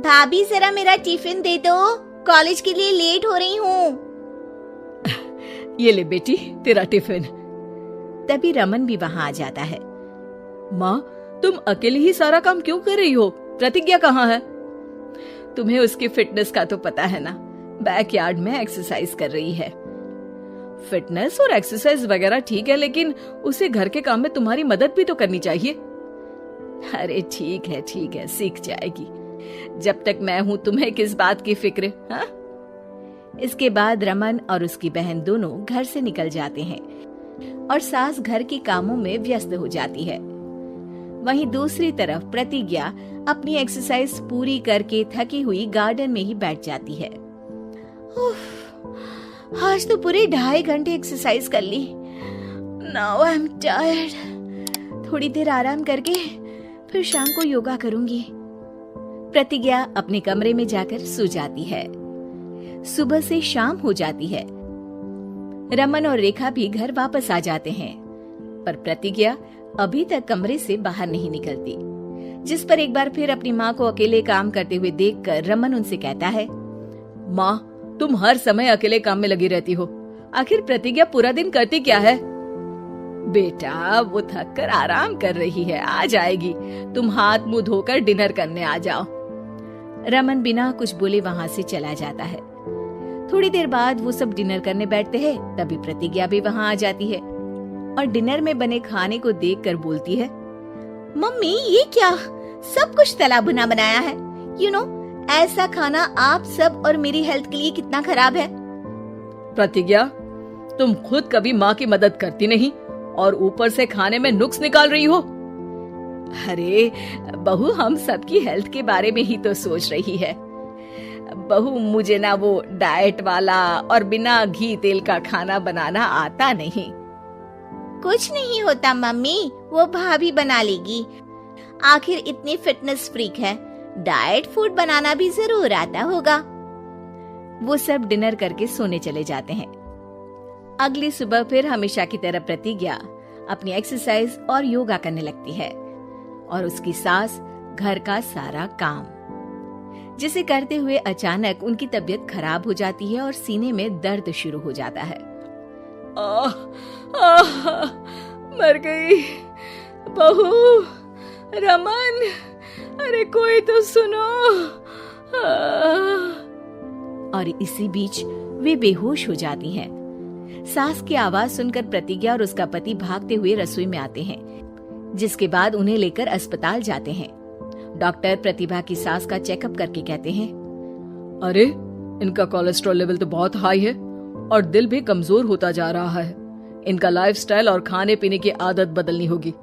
भाभी जरा मेरा टिफिन दे दो, कॉलेज के लिए लेट हो रही हूँ। ये ले बेटी तेरा टिफिन। तभी रमन भी वहाँ आ जाता है। माँ, तुम अकेले ही सारा काम क्यों कर रही हो? प्रतिज्ञा कहाँ है? तुम्हें उसकी फिटनेस का तो पता है ना, बैकयार्ड में एक्सरसाइज कर रही है। फिटनेस और एक्सरसाइज वगैरह ठीक है, लेकिन उसे घर के काम में तुम्हारी मदद भी तो करनी चाहिए। अरे ठीक है, सीख जाएगी। जब तक मैं हूँ तुम्हें किस बात की फिक्र, हाँ? इसके बाद रमन और उसकी बहन दोनों घर से निकल जाते हैं और सास घर के कामों में व्यस्त हो जाती है। वहीं दूसरी तरफ प्रतिज्ञा अपनी एक्सरसाइज पूरी करके थकी हुई गार्डन में ही बैठ जाती है। आज तो पूरे 2.5 घंटे एक्सरसाइज कर ली। Now I am tired. थोड़ी देर आराम करके फिर शाम को योगा करूंगी। प्रतिज्ञा अपने कमरे में जाकर सो जाती है। सुबह से शाम हो जाती है। रमन और रेखा भी घर वापस आ जाते हैं, पर प्रतिज्ञा अभी तक कमरे से बाहर नहीं निकलती, जिस पर एक बार फिर अपनी माँ को अकेले काम करते हुए देखकर रमन उनसे कहता है, माँ, तुम हर समय अकेले काम में लगी रहती हो। आखिर प्रतिज्ञा पूरा दिन करती क्या है? बेटा, वो थक कर आराम कर रही है, आ जाएगी। तुम हाथ मुंह धोकर डिनर करने आ जाओ। रमन बिना कुछ बोले वहाँ से चला जाता है। थोड़ी देर बाद वो सब डिनर करने बैठते हैं। तभी प्रतिज्ञा भी वहाँ आ जाती है और डिनर में बने खाने को देखकर बोलती है, मम्मी ये क्या, सब कुछ तला भुना बनाया है। यू नो, ऐसा खाना आप सब और मेरी हेल्थ के लिए कितना खराब है। प्रतिज्ञा, तुम खुद कभी माँ की मदद करती नहीं और ऊपर से खाने में नुक्स निकाल रही हो। अरे बहू, हम सबकी हेल्थ के बारे में ही तो सोच रही है। बहू, मुझे ना वो डाइट वाला और बिना घी तेल का खाना बनाना आता नहीं। कुछ नहीं होता मम्मी, वो भाभी बना लेगी। आखिर इतनी फिटनेस फ्रीक है, डाइट फूड बनाना भी जरूर आता होगा। वो सब डिनर करके सोने चले जाते हैं। अगली सुबह फिर हमेशा की तरह प्रतिज्ञा अपनी एक्सरसाइज और योगा करने लगती है और उसकी सास घर का सारा काम, जिसे करते हुए अचानक उनकी तबीयत खराब हो जाती है और सीने में दर्द शुरू हो जाता है। मर गई बहू। रमन, अरे कोई तो सुनो। और इसी बीच वे बेहोश हो जाती हैं। सास की आवाज सुनकर प्रतिज्ञा और उसका पति भागते हुए रसोई में आते हैं, जिसके बाद उन्हें लेकर अस्पताल जाते हैं। डॉक्टर प्रतिभा की सास का चेकअप करके कहते हैं, अरे इनका कोलेस्ट्रॉल लेवल तो बहुत हाई है और दिल भी कमजोर होता जा रहा है। इनका लाइफस्टाइल और खाने पीने की आदत बदलनी होगी।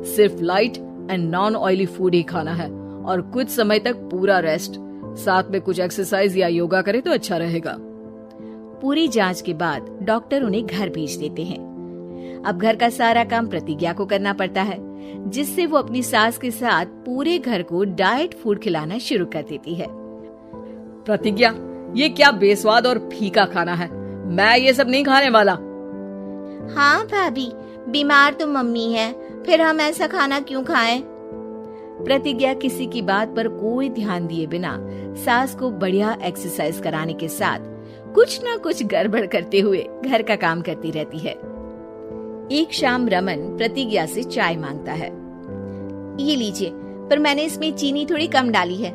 सिर्फ light and non oily food ही खाना है और कुछ समय तक पूरा रेस्ट, साथ में कुछ एक्सरसाइज या योगा करे तो अच्छा रहेगा। पूरी जांच के बाद डॉक्टर उन्हें घर भेज देते हैं। अब घर का सारा काम प्रतिज्ञा को करना पड़ता है, जिससे वो अपनी सास के साथ पूरे घर को डाइट फूड खिलाना शुरू कर देती है। प्रतिज्ञा, ये क्या बेस्वाद और फीका खाना है, मैं ये सब नहीं खाने वाला। हाँ भाभी, बीमार तो मम्मी है, फिर हम ऐसा खाना क्यों खाएं? प्रतिज्ञा किसी की बात पर कोई ध्यान दिए बिना सास को बढ़िया एक्सरसाइज कराने के साथ कुछ न कुछ गड़बड़ करते हुए घर का काम करती रहती है। एक शाम रमन प्रतिज्ञा से चाय मांगता है। ये लीजिए, पर मैंने इसमें चीनी थोड़ी कम डाली है।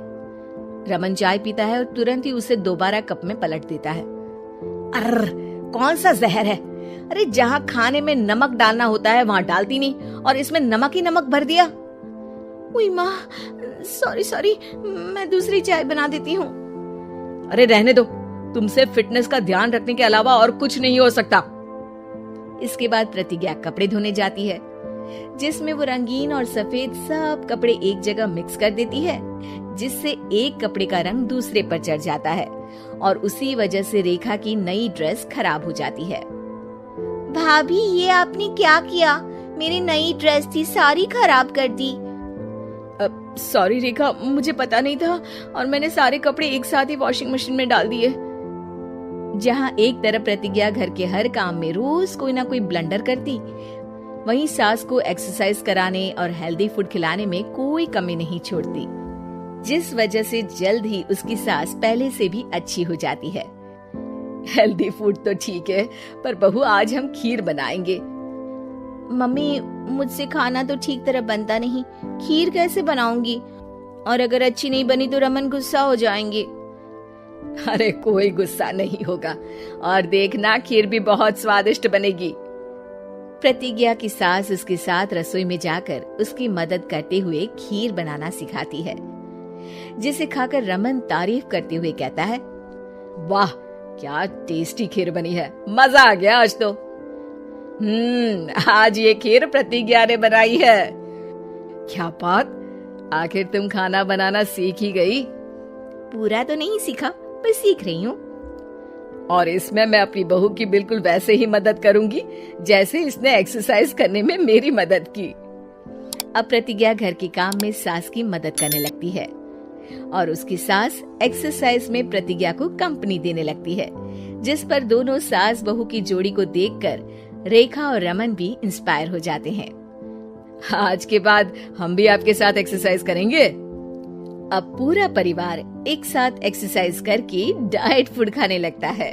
रमन चाय पीता है और तुरंत ही उसे दोबारा कप में पलट देता है। अर्र, कौन सा जहर है? अरे जहाँ खाने में नमक डालना होता है वहाँ डालती नहीं और इसमें नमक ही नमक भर दिया। उई माँ, सॉरी, मैं दूसरी चाय बना देती हूँ। अरे रहने दो, तुमसे फिटनेस का ध्यान रखने के अलावा और कुछ नहीं हो सकता। इसके बाद प्रतिज्ञा कपड़े धोने जाती है, जिसमें वो रंगीन और सफेद सब कपड़े एक जगह मिक्स कर देती है, जिससे एक कपड़े का रंग दूसरे पर चढ़ जाता है और उसी वजह से रेखा की नई ड्रेस खराब हो जाती है। भाभी, ये आपने क्या किया? मेरी नई ड्रेस थी, सारी खराब कर दी। सॉरी रेखा, मुझे पता नहीं था और मैंने सारे कपड़े एक साथ ही वॉशिंग मशीन में डाल दिए। जहाँ एक तरफ प्रतिज्ञा घर के हर काम में रोज कोई ना कोई ब्लंडर करती, वहीं सास को एक्सरसाइज कराने और हेल्दी फूड खिलाने में कोई कमी नहीं छोड़ती। जिस वजह से जल्द ही उसकी सांस पहले से भी अच्छी हो जाती है। हेल्दी फूड तो ठीक है, पर बहू आज हम खीर बनाएंगे। मम्मी, मुझसे खाना तो ठीक तरह बनता नहीं, खीर कैसे बनाऊंगी? और अगर अच्छी नहीं बनी तो रमन गुस्सा हो जाएंगे। अरे कोई गुस्सा नहीं होगा, और देखना खीर भी बहुत स्वादिष्ट बनेगी। प्रतिज्ञा की सास उसके साथ रसोई में जाकर उसकी मदद करते हुए खीर बनाना सिखाती है, जिसे खाकर रमन तारीफ करते हुए कहता है, वाह क्या टेस्टी खीर बनी है, मजा आ गया आज तो। आज ये खीर प्रतिज्ञा ने बनाई है। क्या बात, आखिर तुम खाना बनाना सीख ही गई? पूरा तो नहीं सीखा, पर सीख रही हूँ। और इसमें मैं अपनी बहू की बिल्कुल वैसे ही मदद करूंगी जैसे इसने एक्सरसाइज करने में मेरी मदद की। अब प्रतिज्ञा घर के काम में सास की मदद करने लगती है और उसकी सास एक्सरसाइज में प्रतिज्ञा को कंपनी देने लगती है, जिस पर दोनों सास बहू की जोड़ी को देखकर रेखा और रमन भी इंस्पायर हो जाते हैं। आज के बाद हम भी आपके साथ एक्सरसाइज करेंगे। अब पूरा परिवार एक साथ एक्सरसाइज करके डाइट फूड खाने लगता है।